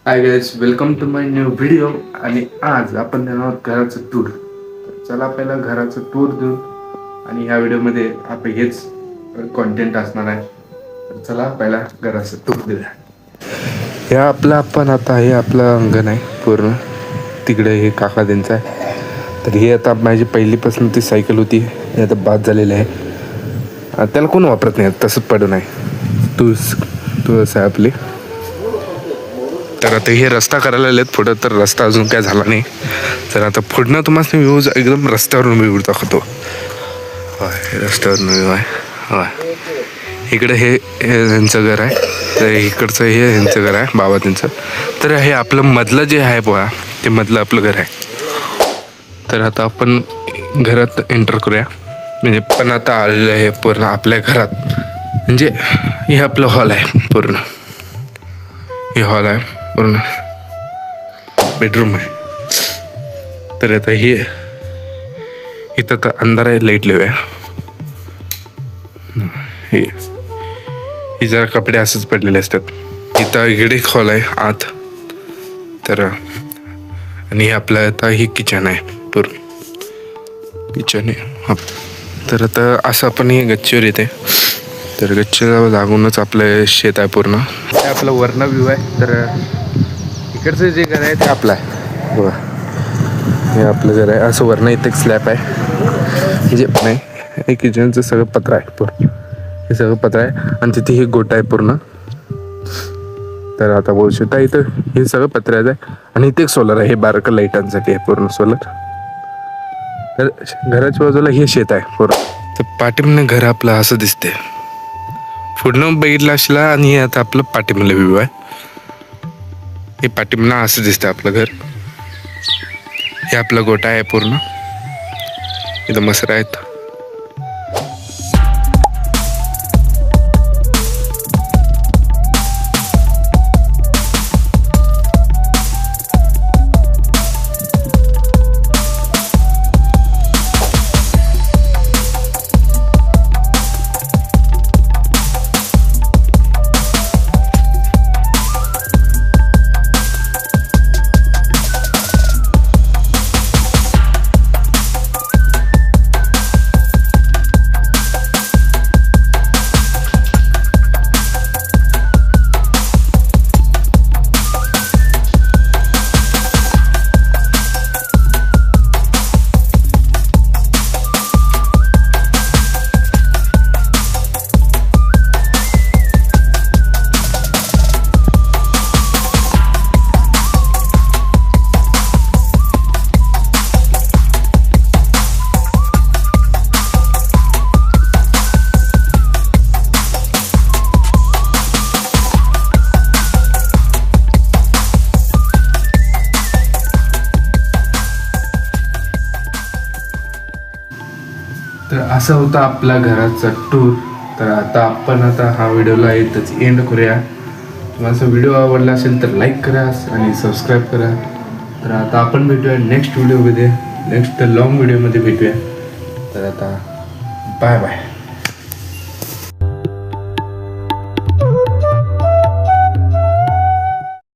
High guys, welcome to my new video. आणि आज आपण देणार आहोत घराचं टूर. चला पहिला घराचं टूर देऊ आणि ह्या व्हिडिओमध्ये आपण हेच कंटेंट असणार आहे. तर चला पहिला घराचं टूर देऊया. हे आपण आता हे आपलं अंगण आहे पूर्ण. तिकडे हे काका त्यांचं आहे. तर हे आता माझी पहिलीपासून ती सायकल होती, हे आता बाद झालेलं आहे. त्याला कोण वापरत नाही, तसंच पडून आहे. तुळस आहे आपली. तर आता हे रस्ता करायला आलेत पुढं, तर रस्ता अजून काय झाला नाही. तर आता पुढनं तुम्हाला व्ह्यूज एकदम रस्त्यावरून व्ह्यू दाखवतो. होय, रस्त्यावरून व्ह्यू आहे. होय, इकडे हे यांचं घर आहे. तर इकडचं हे यांचं घर आहे, बाबा त्यांचं. तर हे आपलं मधलं जे आहे बघा, ते मधलं आपलं घर आहे. तर आता आपण घरात एंटर करूया. म्हणजे पण आता आलेलं आहे पूर्ण आपल्या घरात. म्हणजे हे आपलं हॉल आहे पूर्ण. हे हॉल आहे पूर्ण, बेडरूम आहे. तर आता हे इथं तर अंधार आहे, लाईट लावूया. हे जरा कपडे असंच पडलेले असतात. इथं इकडे हॉल आहे आत. तर आणि हे आपलं आता हे किचन आहे पूर्ण. किचन आहे. तर आता असं आपण हे गच्चीवर येते. तर गच्चीला लागूनच आपलं शेत आहे पूर्ण. हे आपलं वर्ण व्ह्यू आहे. तर इकडचं जे घर आहे ते आपलं आहे बघा. हे आपलं घर आहे. असं वर्ण इथे एक स्लॅब आहे. म्हणजे नाही, हे किचनचं सगळं पत्र आहे पूर्ण. हे सगळं पत्र आहे आणि तिथे हे गोटा आहे पूर्ण. तर आता बोलू शकता इथं हे सगळं पत्र्याचं आहे. आणि इथे एक सोलर आहे, हे बारकं लाईटांसाठी आहे पूर्ण सोलर. तर घराच्या बाजूला हे शेत आहे पूर्ण. तर पाठीमागं घर आपलं असं दिसते. पुढनं बघितलं असला. आणि हे आता आपलं पाठीमागलं व्ह्यू आहे. हे पाठीमागं असं दिसतं आपलं घर. हे आपलं गोटा आहे पूर्ण. इथं मसर आहेत. तर असं होतं आपल्या घराचा टूर. तर आता आपण हा व्हिडिओला इथंच एंड करूया. तुम्हाला व्हिडिओ आवडला असेल तर लाईक करा आणि सबस्क्राईब करा. तर आता आपण भेटूया नेक्स्ट व्हिडिओमध्ये, नेक्स्ट लॉंग व्हिडिओमध्ये भेटूया. तर आता बाय बाय.